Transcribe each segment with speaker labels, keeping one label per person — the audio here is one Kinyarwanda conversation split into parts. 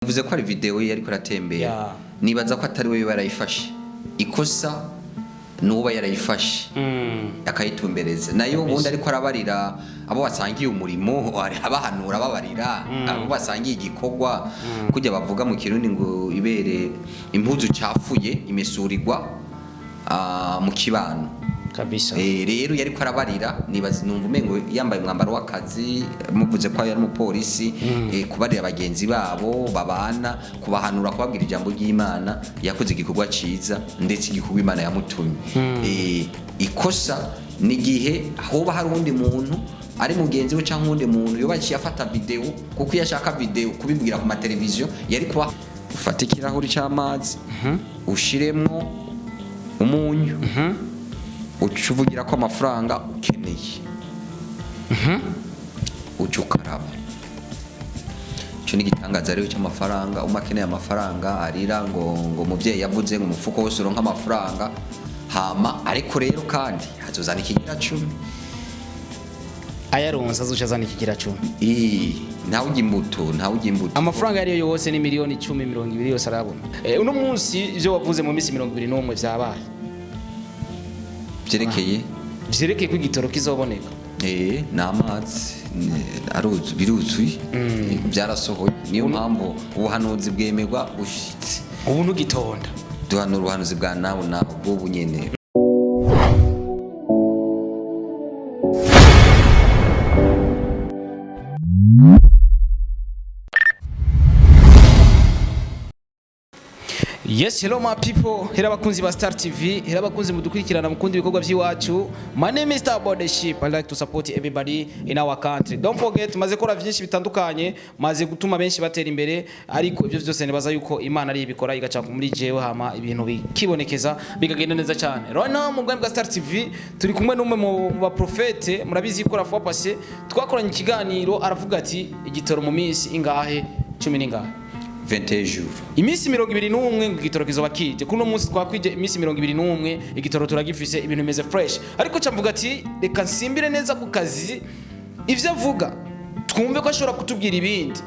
Speaker 1: Yavuze ko ari video yari ko ratembera nibaza ko atari we barayifashe ikosa nuba yarayifashe akayitumbereza nayo ubundi ariko arabarira abo basangiye umurimo abahanura babarira abo basangiye igikogwa kujya bavuga mu kirundi ngo ibere impuzu cafuye imesurirwa mu kibano
Speaker 2: kabisa
Speaker 1: rero yari ko arabarira nibaza numva umengo yambaye umwambaro w'akazi muvuze ko yari umupolisi kubarira abagenzi babo babana kubahanura kubabwira ijambo ry'Imana yakoze igikorwa ciza ndetse igikorwa Imana yamutumye ikosa ni gihe hoba hari undi muntu ari mugenzi we cyangwa undi muntu yobaciye afata video kuko yashaka video kubibwira ku mateleviziyo yari kuba ufata ikirahuri cy'amazi ushiremmo umunyu ucuvugira ko amafaranga ukeneye ucukaraba cyo ni gitangaza rero cy'amafaranga umakeneye amafaranga arira ngo muvyeyi yavuze ngo umufuko wose uronka amafaranga hama ariko rero kandi hazozana ikigira 10
Speaker 2: ayaronsa azoshazana ikigira 10
Speaker 1: ntawe ugimbuto
Speaker 2: amafaranga yari yose ni miliyoni 10 20 yose arabona uno munsi ivyo wavuze mu minsi 21 vyabaye vyerekeye ko igitoro kizoboneka
Speaker 1: n'amazi aruzu biruzuye byarasohoye niyo mpamvu ubuhanuzi bwemerwa ushitse
Speaker 2: ubu ntugitonda
Speaker 1: duhanura ubuhanuzi bwa nawe bwo bunyene.
Speaker 2: Yes, hello my people. Hera bakunzi ba Star TV, hera bakunzi mudukurikirana mukundi bikorwa by'iwacu. My name is Star Boardship. I like to support everybody in our country. Don't forget maze kora byinshi bitandukanye, maze gutuma benshi batera imbere, ariko ibyo byose nibaza yuko Imana ari ibikora igaca muri jewe hama ibintu bikibonekeza bigagenda neza cyane. Right now mu bwa Star TV turi kumwe n'umwe mu ba Prophète, murabizi ko Uwafashe twakoranye ikiganiro aravuga ati igitoro mu minsi ingahe 10 n'ingahe
Speaker 1: 20 jours
Speaker 2: imisi 21 igitoro kizoba kije kuno munsi twakwije imisi 21 igitoro turagifise ibintu meze fresh ariko camvuga ati reka nsimbire neza ku kazi ivyo avuga twumve ko ashobora kutubwira ibindi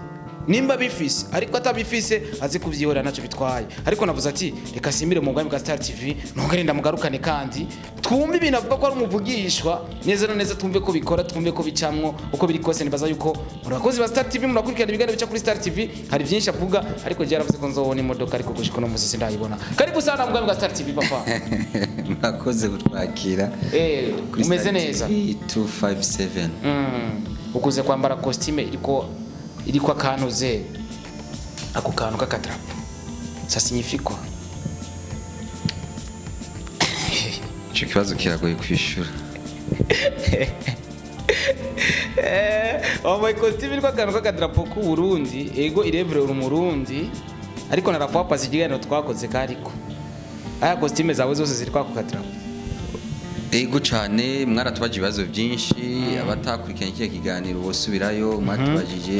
Speaker 2: nimba bifise ariko atabifise azi kuvyihora naco bitwaye ariko navuze ati reka nsimbire mu bwa Star TV nongere ndamugarukane kandi twumve ibintu avuga ko ari umuvugishwa neza neza twumve ko bikora twumve ko bicamwo uko biri kose nibaza yuko murakozi ba Star TV murakurikirana ibiganiro bica kuri Star TV hari byinshi avuga ariko je yaravuze ko nzobona imodoka ariko gushika no musi ndayibona karibu sana mu bwa Star TV papa
Speaker 1: murakoze gutwakira
Speaker 2: umeze neza
Speaker 1: 257
Speaker 2: ukuze kwambara costume iriko akantu ze ako kantu k'akadrapo ça signifie quoi
Speaker 1: cyo kibazo kiragoye kwishura
Speaker 2: my costume iriko akantu k'akadrapo ku Burundi ego irevre uri Murundi ariko naravuga pasi ikiganiro twakoze kariko aya costume zawe zose ziri kwa kadrapo
Speaker 1: ego cyane mwaratubaje ibibazo byinshi abatakurikiranye iki kiganiro bosubirayo mwatubajije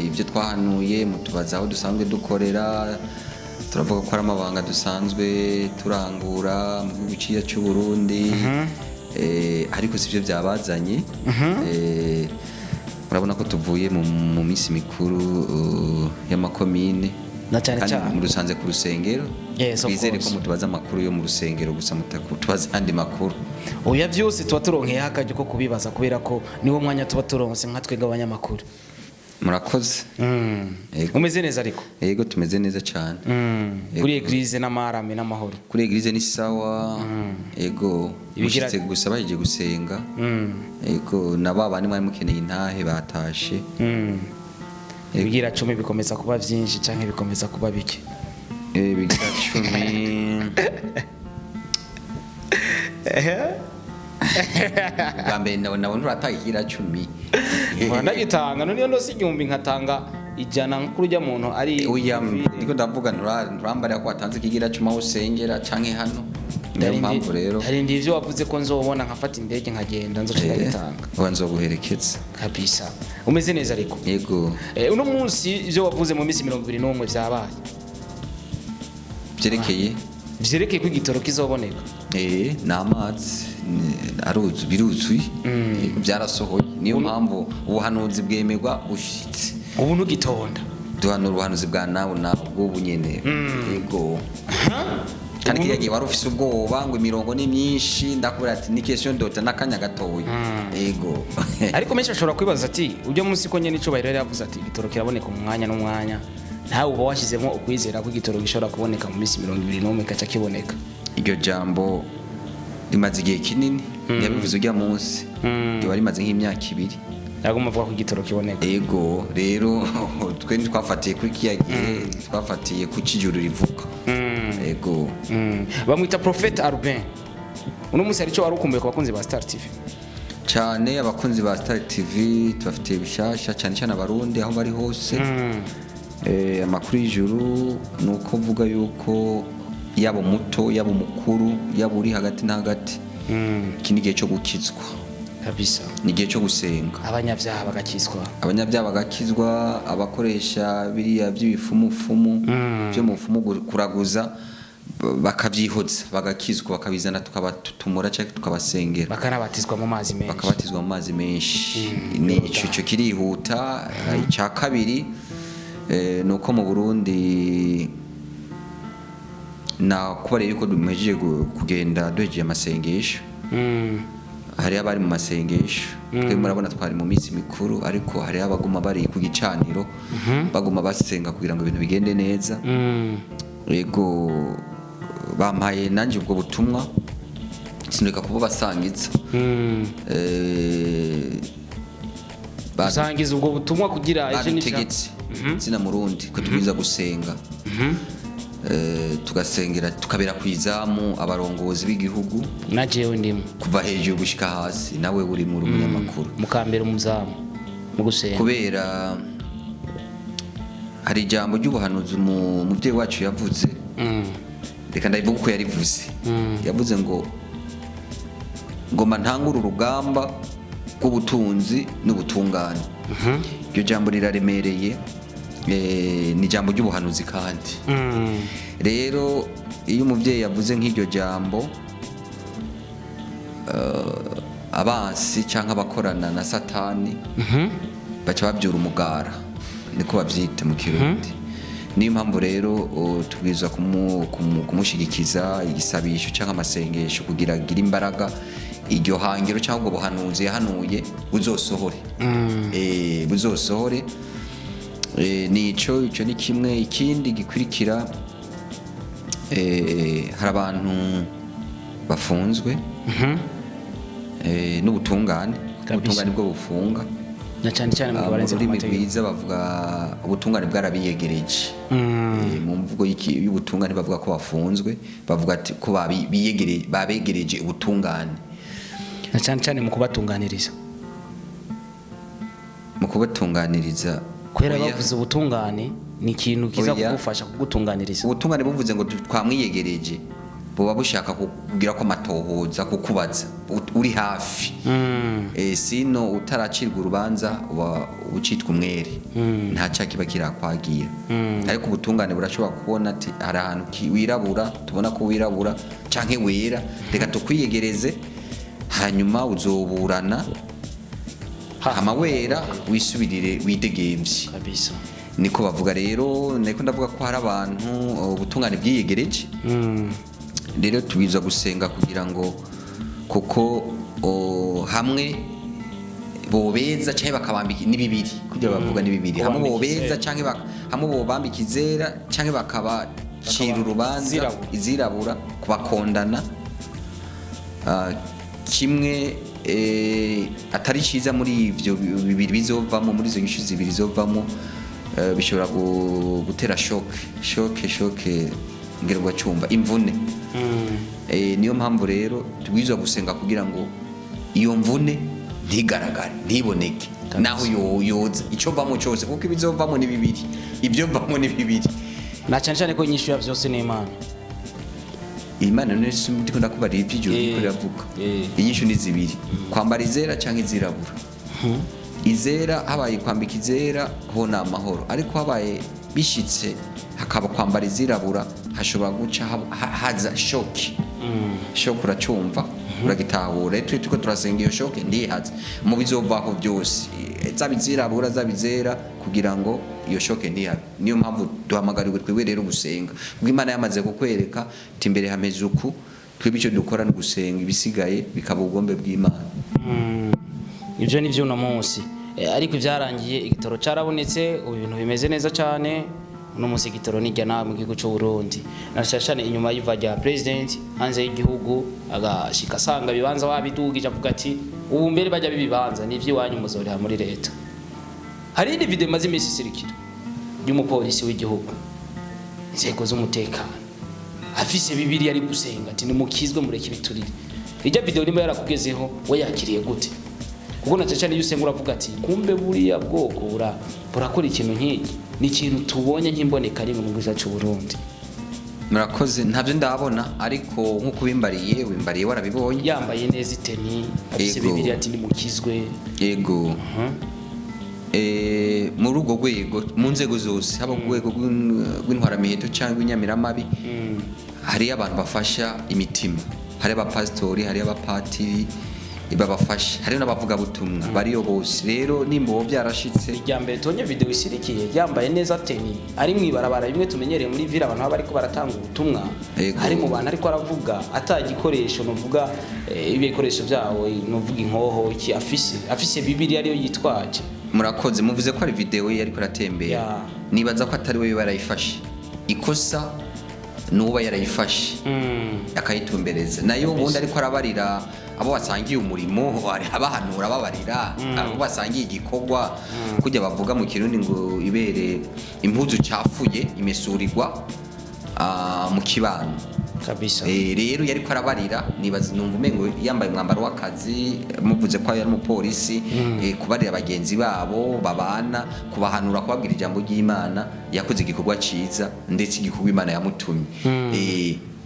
Speaker 1: ibyo twahanuye mutubaza aho dusanzwe dukorera turavuga ko ari amabanga dusanzwe turangura mu gihugu cy'u Burundi ariko sivyo byabazanye murabona ko tuvuye mu minsi mikuru y'amakomine
Speaker 2: na cyane cyane
Speaker 1: mu rusanze ku rusengero bizere ko mutubaza amakuru yo mu rusengero gusa tubaza andi makuru
Speaker 2: oya byose tuba turonkeye hakaje ko kubibaza kubera ko niwo mwanya tuba turonse nka twega abanyamakuru
Speaker 1: murakoze
Speaker 2: umeze neza ariko
Speaker 1: yego tumeze neza cyane
Speaker 2: kuri eglise n'amarame n'amahoro
Speaker 1: kuri eglise ni sawa yego bishitse gusa baje gusenga yego nababa ni mwari mukeneye intahe batashe
Speaker 2: ibigira 10 bikomeza kuba byinshi canke bikomeza kuba bike
Speaker 1: bigira 10 gambe nabona uratagira 10
Speaker 2: mwana gitanga none ndose igihumbi nkatanga ijana kurujya muntu ari
Speaker 1: ndiko ndavuga nturambara ko watanze kigira 10 aho usengera canke hano niyo mpamvu rero
Speaker 2: hari ndivyo wavuze ko nzobona nkafata indege nkagenda nzoca gitanga
Speaker 1: wanzoguherekeza
Speaker 2: kabisa umeze neza ariko
Speaker 1: yego
Speaker 2: uno munsi ivyo wavuze mu minsi 21 vyabaye vyerekeye ko igitoro kizoboneka
Speaker 1: n'amazi aruzu biruzuye byarasohoye niyo mpamvu ubuhanuzi bwemerwa ushitse
Speaker 2: ubu ntugitonda
Speaker 1: duhana ubuhanuzi bwa nawe bw'ubu nyene yego kandi kiriya gihe wari ufise ubwoba ngo imirongo ni myinshi ndakubwira ati ni question dota n'akanya gatoya yego
Speaker 2: ariko menshi bashobora kwibaza ati ujya munsi ko nyene icubahiro yari yavuze ati igitoro kiraboneka mu mwanya n'umwanya ntawe uba washizemo ukwizera ko igitoro gishobora kuboneka mu minsi 21 kaca kiboneka.
Speaker 1: Iryo jambo rimaze igihe kinini yabivuze ujya munsi ryo rimaze nk'imyaka 2
Speaker 2: yagomba avuga ko igitoro kiboneka.
Speaker 1: Yego rero twe twafatiye kuri kiya gihe twafatiye ku kijuru rivuka. Yego
Speaker 2: bamwita Prophète Albin. Uno munsi ari cyo warukumbuye ku bakunzi ba Star TV
Speaker 1: cyane abakunzi ba Star TV tubafitiye bishasha cyane cyane abarundi aho bari hose. Amakuru y'ijuru nuko vuga yuko yabo muto yabo mukuru yabo uri hagati na hagati iki ni gihe cyo gukizwa
Speaker 2: kabisa,
Speaker 1: ni gihe cyo gusenga
Speaker 2: abanyabyaha
Speaker 1: bagakizwa abakoresha biriya by'ibifumufumu byo mu fumu kuraguza bakavyihoza bagakizwa bakabizana tukabatutumura cyangwa tukabasengera
Speaker 2: bakanabatizwa mu mazi menshi
Speaker 1: ni ico kirihuta. Icya kabiri nuko mu Burundi na kuba yuko dumejeje kugenda duhejeje amasengesho hari abari mu masengesho twe murabona twari mu minsi mikuru ariko hari abaguma bari ku gicaniro baguma basenga kugira ngo ibintu bigende neza. Yego bampaye nanje ubwo butumwa sinureka kuba basangiza
Speaker 2: basangiza ubwo butumwa kugira
Speaker 1: ejo nitegetse zina murundi ko tubwiza gusenga tugasengera tukabera kwizamu abarongozi b'igihugu
Speaker 2: najewe ndimo
Speaker 1: kuva hejuru gushika hasi nawe uri mu munyamakuru
Speaker 2: mukambera umuzamu mu gusenga
Speaker 1: kubera hari ijambo ry'ubuhanuzi umuvyeyi wacu yavuze reka ndayivuga uko yarivuze yavuze ngo ngoma ntangura urugamba rw'ubutunzi n'ubutungane. Iryo jambo riraremereye ni jambo ry'ubuhanuzi kandi rero iyo umuvyeyi yavuze nk'iryo jambo abansi cyangwa abakorana na satani baca babyura umugara niko bavyita mu Kirundi. Niyo mpamvu rero tubwiza kumushigikiza igisabisho cyangwa amasengesho kugira agire imbaraga iryo hangiro cyangwa ubwo buhanuzi yahanuye buzosohore buzosohore. Nico ni kimwe. Ikindi gikurikira hari abantu bafunzwe n'ubutungane bwo bufunga
Speaker 2: na cyane cyane mu barenze
Speaker 1: mu mategeko bavuga ubutungane bwarabiyegereje. Mu mvugo y'ubutungane bavuga ko bafunzwe bavuga ati ko babegereje ubutungane
Speaker 2: na cyane mu kubatunganiriza
Speaker 1: kubera
Speaker 2: bavuze ubutungane ni ikintu kiza kugufasha kugutunganiriza.
Speaker 1: Ubutungane buvuze ngo twamwiyegereje buba bushaka kugira ko amatohoza kukubaza uri hafi sino utaracirwa urubanza ucitwa umwere nta cyakiba kirakwagira. Ariko ubutungane burashobora kubona ati hari ahantu wirabura tubona ko wirabura canke wera reka tukwiyegereze hanyuma uzoburana amawera wisubirire widegemvye
Speaker 2: kabisa.
Speaker 1: Niko bavuga rero niko ndavuga ko hari abantu ubutungane bwiyegereje. Rero tubiza gusenga kugira ngo kuko hamwe bobeza cyangwa bakabambika n'ibibiri kugira bavuga n'ibibiri hamwe bobeza cyangwa hamwe bobambika izera cyangwa bakabacira urubanza izirabura kubakondana kimwe atari ciza muri ivyo bibiri bizovamo muri izo nyishu zibiri zovamo bishobora gutera shoke ngerwa cyumva imvune. Niyo mpamvu rero tubwizwa gusenga kugira ngo iyo mvune ntigaragare ntiboneke naho yoza ico vamo cyose kuko ibizovamo ni bibiri ibyo vamo ni bibiri
Speaker 2: na cyane ko inyishu ya byose ni
Speaker 1: Imana none ndiko ndakubara ivy'ijuru ko riravuga inyishu ni zibiri kwambara izera cyangwa izirabura. Izera habaye kwambika izera ho na amahoro ariko habaye bishitse hakaba kwambara izirabura hashobora guca haza shoki uracumva uragitahura turiko turasenga iyo shoke ndihaze mu bizovaho byose zabizirabura zabizera kugira ngo iyo shoke ntihabe. Niyo mpamvu duhamagariwe twebwe rero gusenga kuko Imana yamaze kukwereka ati imbere hameze uku, twebwe icyo dukora ni gusenga, ibisigaye bikaba ubugombe bw'Imana.
Speaker 2: Ivyo nivyo uno munsi ariko byarangiye igitoro carabonetse, ibintu bimeze neza cyane. Uno munsi igitoro nijya nawe mu gihugu cy'u Burundi nashashane inyuma y'iva rya president hanze y'igihugu agashika sanga bibanza wabidugije avuga ati ubu mbere bajya bibibanza nivyo wanyu muzoriha muri leta. Hari indi video maze imisi sirikira y'umupolisi w'igihugu inzego z'umutekano afise bibiri ari gusenga ati nimukizwe mureke biturire. Ijya video nimba yarakugezeho we yakiriye gute? Kuko nacacane iyo usenga uravuga ati kumbe buriya bwoko burakora ikintu nk'iki, ni ikintu tubonye nk'imboneka rimwe mu gihugu cy'u Burundi.
Speaker 1: Murakoze, ntabyo ndabona ariko nkuko wimbariye warabibonye
Speaker 2: yambaye neza iteni afise bibiri ati nimukizwe.
Speaker 1: Yego. Muri urwo rwego mu nzego zose haba ku rwego rw'intwaramiheto cyangwa inyamiramabi hari abantu bafasha imitima, hari abapasitori, hari abapatiri babafasha, hari n'abavuga butumwa bariyo bose. Rero nimbo byarashitse
Speaker 2: ijya mbere tonye video isirikiye yambaye neza teni ari mwibarabara bimwe tumenyereye muri vira abantu bariko baratanga ubutumwa, hari mu bantu ariko aravuga atagikoresho novuga ibikoresho byawo novuga inkoho iki afise bibiri ariyo yitwaje.
Speaker 1: Murakoze, muvuze ko ari video yari ko ratembera, nibaza ko atari we barayifashe, ikosa nuba yarayifashe akayitumbereza nayo ubundi ariko arabarira abo basangiye umurimo, abahanura babarira abo basangiye igikorwa kujya bavuga mu Kirundi ngo ibere impuzu cafuye imesurirwa mu kibano
Speaker 2: kabisa.
Speaker 1: Rero yari ko arabarira nibaza numva umengo yambaye umwambaro w'akazi, muvuze ko yari umupolisi, kubarira abagenzi babo babana, kubahanura, kubabwira ijambo ry'Imana, yakoze igikorwa ciza ndetse igikorwa Imana yamutumye.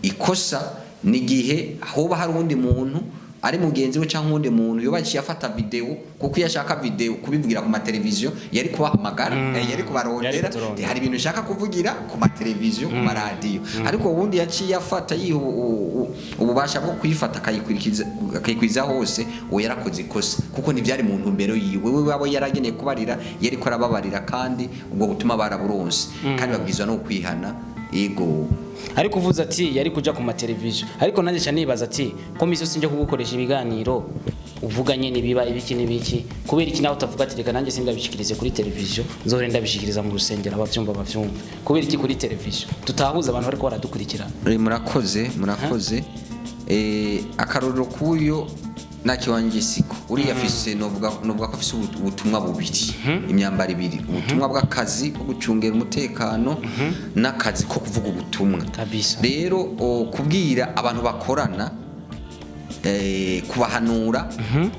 Speaker 1: Ikosa ni gihe hoba hari undi muntu ari mugenzi we cyangwa undi muntu yobaciye afata video, kuko yashaka video kubivugira ku mateleviziyo yari kubahamagara, yari kubarondera, hari ibintu shaka kuvugira ku mateleviziyo ku maradiyo, ariko ubundi yaciye afata ububasha bwo kuyifata akayikwiza hose, uwo yarakoze ikosa kuko ntibyari mu ntumbero yiwe. We wabo yarageneye kubarira, yari ko arababarira kandi ubwo butuma baraburonse kandi babwizwa no kwihana. Yego.
Speaker 2: Ariko uvuze ati yari kuja ku mateleviziyo, ariko nanjye cyane nibaza ati komisiyo sinje kugukoresha ibiganiro uvuga nyene biba ibiki n'ibiki, kubera iki nawe utavuga ati reka nanjye sindabishikirize kuri televiziyo, nzore ndabishikiriza mu rusengero abavyumva kubera iki kuri televiziyo tutahuza abantu bariko baradukurikira. Murakoze akarorero kuyo nakiwanje siko uri afise novuga ko afise ubutumwa bubiri, imyambaro ibiri, ubutumwa bw'akazi bwo gucungera umutekano n'akazi ko kuvuga ubutumwa kabisa.
Speaker 1: Rero kubwira abantu bakorana kubahanura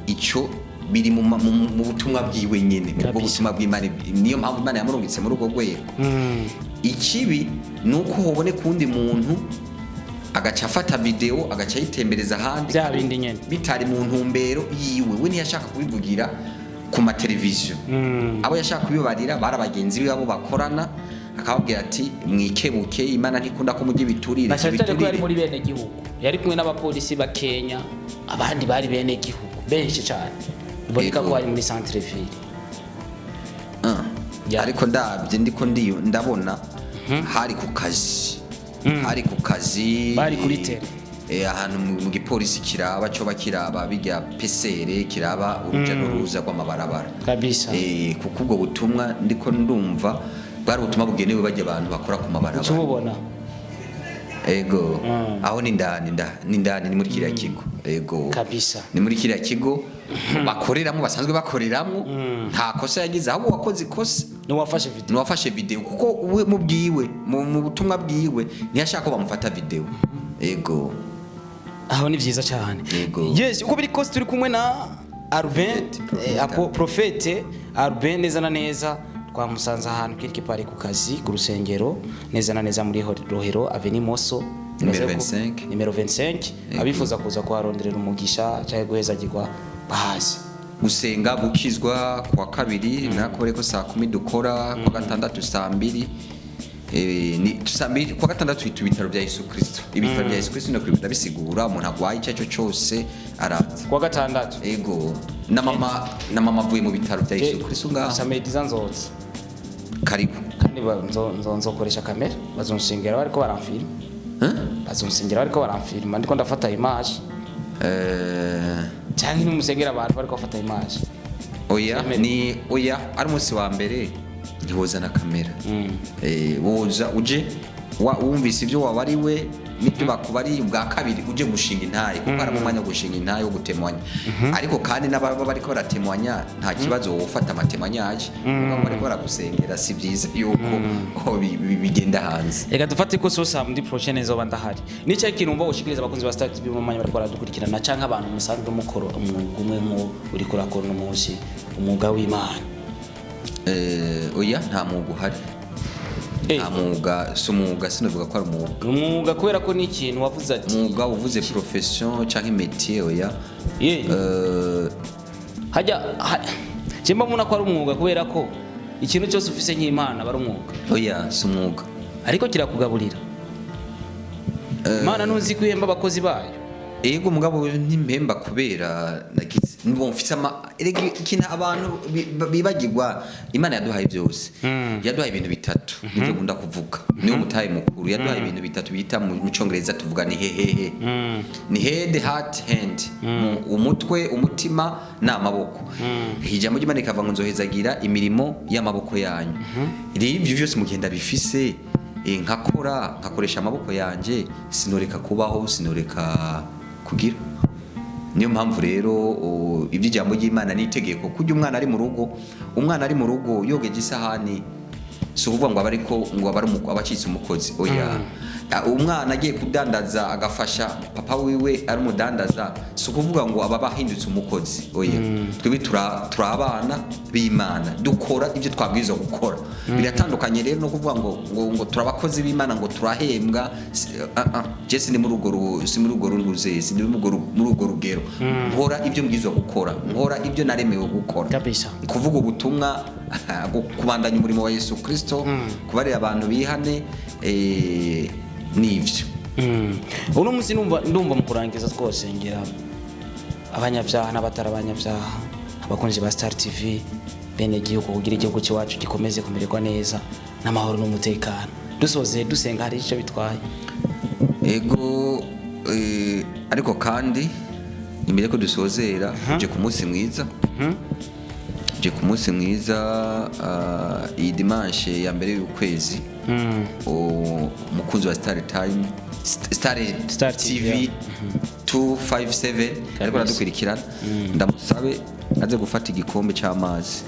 Speaker 1: ico biri mu butumwa bwiwe nyene, mu butumwa bw'Imana. Niyo mpamvu Imana yamurungitse muri urwo rwego. Ikibi nuko hobone kundi muntu agaca afata video agaca yitembereza ahandi
Speaker 2: bya bindi nyene
Speaker 1: bitari mu ntumbero yiwe. We ntiyashaka kubivugira ku mateleviziyo, abo yashaka kubibarira bari abagenzi babo bakorana, akababwira ati mwikebuke, Imana ntikunda ko mujye biturire.
Speaker 2: Bashaka ko yari muri bene gihugu, yari kumwe n'abapolisi ba Kenya, abandi bari bene gihugu benshi cyane, boneka ko bari muri centre ville.
Speaker 1: Ariko ndabye ndabona hari ku kazi, hari ku kazi,
Speaker 2: bari kuri tele
Speaker 1: ahantu mu gipolisi kiraba cyo bakiraba bijya pesere kiraba uruja n'uruza rw'amabarabara
Speaker 2: kabisa.
Speaker 1: Kuko ubwo butumwa ndiko ndumva bari ubutumwa bugenewe bajya abantu bakora ku mabarabara.
Speaker 2: Cyubona
Speaker 1: ego aho ni ndani ni muri kiriya kigo. Ego
Speaker 2: kabisa, ni
Speaker 1: muri kiriya kigo bakoreramo, basanzwe bakoreramo. Nta kosa yagize, ahubwo wakoze ikosa Uwafashe video kuko we mubwiwe mu butumwa bwiwe ntiyashaka ko bamufata video. Ego
Speaker 2: aho ni byiza cyane.
Speaker 1: Yes,
Speaker 2: uko biri kose turi kumwe na Prophète Arben neza na neza twamusanze ahantu quelque part ku kazi ku rusengero neza na neza muri Rohero Avenue Moso numero 25. Abifuza kuza kuharonderera umugisha cyangwa guhezagirwa bahazi
Speaker 1: gusenga gukizwa kwa kabiri nakore ko saa 10 dukora, kwa gatandatu saa 2 ni tusambi kwa gatandatu twitu ibitaro bya Yesu Kristo ibitaro bya Yesu Kristo no kwibunda bisigura umuntu agwaye icyo cyose araza
Speaker 2: kwa gatandatu
Speaker 1: ego na mama avuye mu bitaro bya Yesu Kristo ngaho
Speaker 2: samediza nzoza
Speaker 1: karibu
Speaker 2: kandi nzokoresha kamera bazonsengera bariko baramfilma bazonsengera bariko baramfilma ndiko ndafata image cyangwa ni musengera abantu bariko bafata image
Speaker 1: oya ari umunsi wa mbere ntiwoza na kamera woza uje wumvise ibyo wabariwe n'ibyo bakubari ubwa kabiri uje gushinga intaye kuko ari mu mwanya wo gushinga intaye wo gutemwanya ariko kandi n'ababa bariko baratemwanya nta kibazo wofata amatemanyaje kuko bariko baragusengera si byiza yuko bigenda hanze
Speaker 2: reka dufate ko sosa muri prochaine zoba ndahari nicyo kintu umva ushikiriza abakunzi ba Star TV mu mwanya bariko baradukurikirana canke abantu musanzwe mukoro umwe mu uri kurakora umunsi umwuga w'Imana
Speaker 1: oya nta mwuga uhari nta mwuga si umwuga sinavuga ko ari
Speaker 2: umwuga kubera ko ni ikintu wavuze ati
Speaker 1: umwuga uvuze profession cyangwa métier oya
Speaker 2: hajya jemba muna ko ari umwuga kubera ko ikintu cyose ufise nk'Imana bari umwuga
Speaker 1: oya si umwuga
Speaker 2: ariko kirakugaburira Imana ntuzi kwihemba abakozi bayo
Speaker 1: ego mugabo ntimpemba kubera nibo mfite ikintu abantu bibagirwa Imana yaduhaye byose yaduhaye ibintu bitatu nibyo nkunda kuvuga niyo mutaye mukuru yaduhaye ibintu bitatu bita mu cyongereza tuvuga ni hehehe ni head heart hand umutwe umutima n'amaboko ijambo ry'Imana ikava ngo nzohezagira imirimo y'amaboko yanyu ibyo byose mugenda bifise nkakoresha amaboko yanjye sinoreka kubaho sinoreka kugira niyo mpamvu rero iby'ijambo ry'Imana nitegeko kujya umwana ari mu rugo yogeje isahani si ukuvuga ngo abariko abacitse umukozi oya umwana agiye kudandaza agafasha papa wiwe ari umudandaza si ukuvuga ngo aba bahindutse umukozi oya twebwe turi abana b'Imana dukora ibyo twabwirizwa gukora biratandukanye rero no kuvuga ngo turi abakozi b'Imana ngo turahembwa je si muri urwo ruze si muri urwo rugero nkora ibyo mbwirizwa gukora nkora ibyo naremewe gukora
Speaker 2: kabisa
Speaker 1: kuvuga ubutumwa kubandanya umurimo wa Yesu Kristo kubarira abantu bihane nivyo
Speaker 2: uno munsi ndumva mu kurangiza twose ngira abanyabyaha n'abatari abanyabyaha abakunzi ba Star TV bene gihugu kugira igihugu cyacu gikomeze kumererwa neza n'amahoro n'umutekano dusoze dusenga hari icyo bitwaye
Speaker 1: ego ariko kandi imbere ko dusozera uje ku munsi mwiza iyi dimanche ya mbere y'ukwezi umukunzi wa Star TV 257 ariko aradukurikirana ndamusabe aze gufata igikombe cy'amazi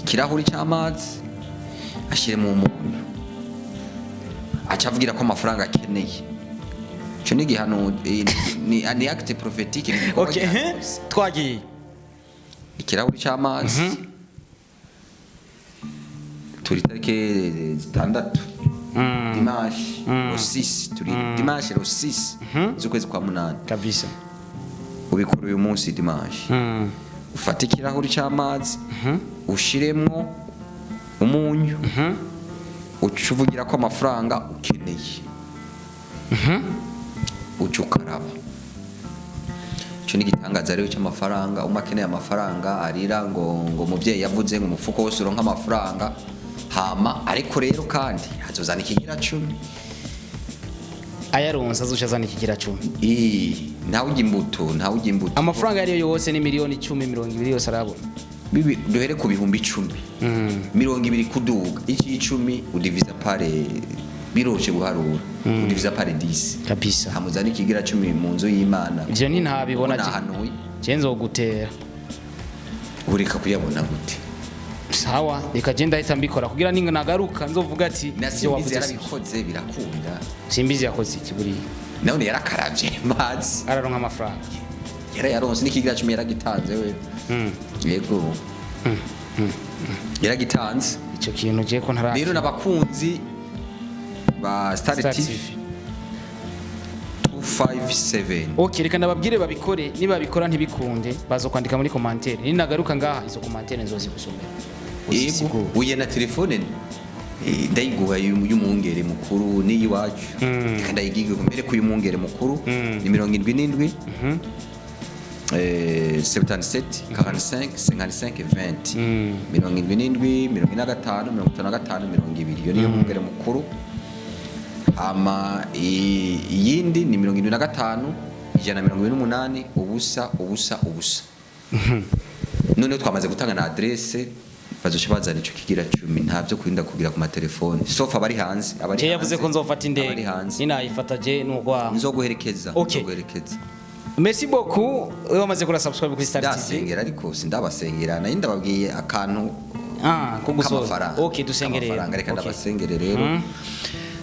Speaker 1: ikirahuri cy'amazi ashyire mu munyu acavugira ko amafaranga akeneye cyo ni gihano ni acte prophétique
Speaker 2: twagiye
Speaker 1: ikirahuri cy'amazi turi tariki 6 dimanche le 6 turi dimanche le 6 z'ukwezi kwa 8
Speaker 2: kabisa
Speaker 1: ubikora uyu munsi dimanche ufata ikirahuri cy'amazi ushiremwo umunyu ucuvugira ko amafaranga ukeneye ucukaraba cyo nigitangaza rero cy'amafaranga umakeneye amafaranga arira ngo muvyeyi yavuze ngo umufuko wose uronka amafaranga hama ariko rero kandi hazozana ikigira 10
Speaker 2: ayaronsa azoshazana ikigira 10
Speaker 1: ntawe ujimbuto
Speaker 2: amafaranga yari yose ni miliyoni 10 20 yose arabona
Speaker 1: duhere ku bihumbi 10 20 kuduga iki 10 udiviza pare biroshe guharura udiviza pare 10
Speaker 2: kabisa
Speaker 1: hamuzana ikigira 10 mu nzu y'Imana
Speaker 2: ivyo ni ntabibona cenzo gutera
Speaker 1: ureka kuyabona gute
Speaker 2: sawa reka genda ahita mbikora kugira ninga nagaruka nzovuga ati
Speaker 1: navyo wavuze yarabikoze birakunda
Speaker 2: simbizi yakoze ikiburi
Speaker 1: none yarakaravye mazi
Speaker 2: araronka amafaranga
Speaker 1: yaronse n'ikigira 10 yaragitanze we yego yaragitanze
Speaker 2: icyo kintu je ko ntara
Speaker 1: rero nabakunzi ba Star TV 257
Speaker 2: okay reka ndababwire babikore niba bikora ntibikunde bazo kwandika muri commentaire ni nagaruka ngaha izo commentaire nzozi gusomera
Speaker 1: yego uye na telefone ndayiguha y'umwungere mukuru n'iyiwacu ndayigiga mbere ku y'umwungere mukuru ni 77 77 45 55 20 77 75 55 20 iyo niyo mwungere mukuru. Ama yindi ni 75 128 ubusa ubusa ubusa. None twamaze gutanga na adresse bazoca bazana ico kigira 10 ntavyo kurinda kugira ku matelefone sofa bari hanze
Speaker 2: abari yavuze ko nzofata indege ninayifata je n'ugwa
Speaker 1: nzoguherekeza nzoguherekeza.
Speaker 2: Merci beaucoup wamaze kula subscribe kuri Star TV
Speaker 1: ndasengera ariko sindabasengera nayo ndababwiye akantu
Speaker 2: ko gusoza dusengere
Speaker 1: reka ndabasengere rero.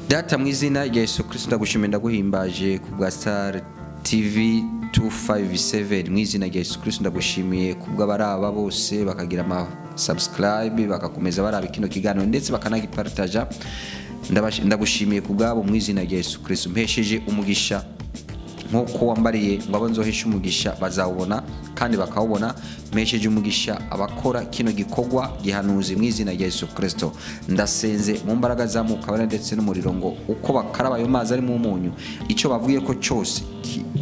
Speaker 1: Data mu izina rya Yesu Kristo ndagushimira ndaguhimbaje ku bwa Star TV 257 mu izina rya Yesu Kristo ndagushimiye kubwa baraba bose bakagira ama subscribe bakakomeza baraba kino kiganiro ndetse bakanagipartaja. Ndagushimiye kubwabo mu izina rya Yesu Kristo mpesheje umugisha nkuko wambariye ngo abanzohesha umugisha bazawubona kandi bakawubona. Mpesheje umugisha abakora kino gikogwa gihanuzi mu izina rya Yesu Kristo. Ndasenze mu mbaraga za mukabana ndetse n'umuriro ngo uko bakaraba ayo mazi ari mu munyu icyo bavuye ko cyose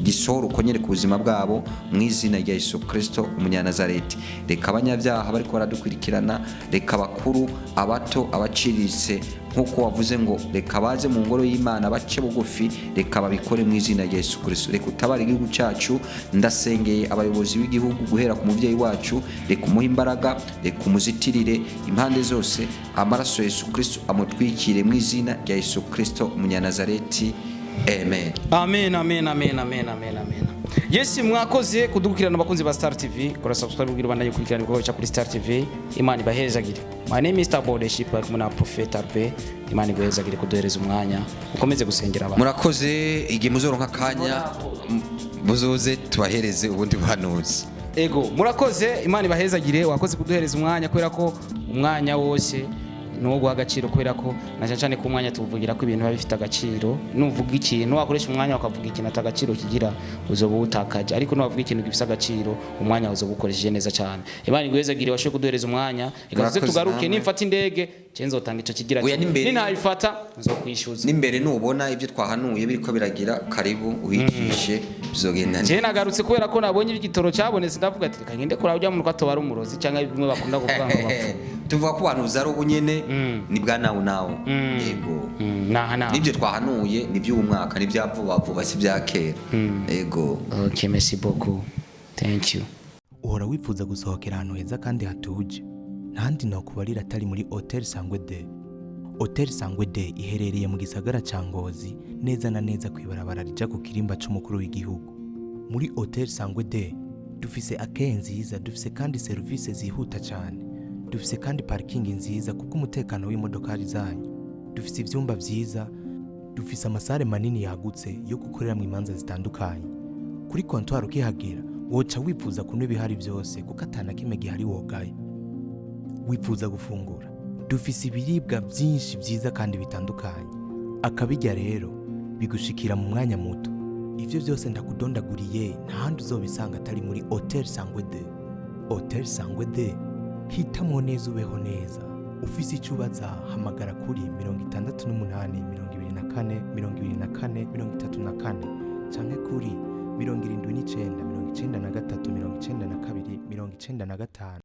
Speaker 1: gisohora ukonyere ku buzima bwabo mu izina rya Yesu Kristo umunyanazareti. Reka abanyabyaha bariko baradukurikirana, reka bakuru abato abaciriritse nkuko wavuze ngo reka baze mu ngoro y'Imana bace bugufi, reka babikore mu izina rya Yesu Kristo. Reka utabare igihugu cyacu. Ndasengeye abayobozi b'igihugu guhera ku muvyeyi wacu, reka umuhe imbaraga, reka umuzitirire impande zose. Amaraso Yesu Kristo amutwikire mu izina rya Yesu Kristo umunyanazareti. Amen.
Speaker 2: Amen, amen, amen, amen, amen, amen. Yesu mwakoze kudukirana abakunzi ba Star TV. Kora subscribe kugira banda yukurikirana ibikorwa cya kuri Star TV. Imana ibahezagire. My name is Star Leadership kumwe na Prophète. Imana ibahezagire kuduhereza umwanya ukomeze gusengera abantu.
Speaker 1: Murakoze igihe muzoronka kanya muzoze tubahereze ubundi buhanuzi.
Speaker 2: Ego murakoze Imana ibahezagire wakoze kuduhereza umwanya kubera ko umwanya wose no guha agaciro kubera ko na cyane ku mwanya tuvugira ko ibintu bifite agaciro. Nuvuga ikintu wakoresha umwanya wakavuga ikintu atagaciro kigira uzoba utakaje, ariko nuvuga ikintu gifite agaciro umwanya uzoba ukoresheje neza cyane. Imana igwezagire washe kuduhereza umwanya ikaze tugaruke nimfata indege cenzo tanga ico kigira ninayifata nzokwishyuza
Speaker 1: nimbere nubona ibyo twahanuye biriko biragira karibu uhijishe bizogenda.
Speaker 2: Je nagarutse kubera ko nabonye igitoro cyabonetse ndavuga ati reka ngende kora ujya mu rwatobara umurozi cyangwa bimwe bakunda kuvuga ngo bapfu
Speaker 1: tuvuga ko abantu zari ubunyene ni bwa nawo yego nibyo twahanuye nibyo umwaka nibyavuba vuba si byakera yego.
Speaker 2: Okay, merci beaucoup, thank you.
Speaker 3: Uhora wifuza gusohokera ahantu heza kandi hatuje ntandi no kubarira atari muri Hotel Sangwe de. Hotel Sangwe de iherereye mu gisagara ca Ngozi neza na neza kwibarabara rija ku kirimba c'umukuru w'igihugu. Muri Hotel Sangwe de dufise akeye nziza, dufise kandi service zihuta cyane, dufise kandi parking nziza kuko umutekano w'imodokari zanyu, dufise ivyumba vyiza, dufise amasare manini yagutse yo gukoreramo imanza zitandukanye. Kuri comptoir ukihagera woca wifuza kunywa ibihari byose kuko atana kimwe gihari wogaye. Wifuza gufungura, dufise ibiribwa byinshi byiza kandi bitandukanye. Akabijya rero bigushikira mu mwanya muto. Ivyo byose ndakudondaguriye ntahandi uzobisanga atari muri Hotel Sangwe de. Hotel Sangwe de hitamo neza ubeho neza. Ufise icubaza hamagara kuri 68 24 24 34 canke kuri 79 93 92 95.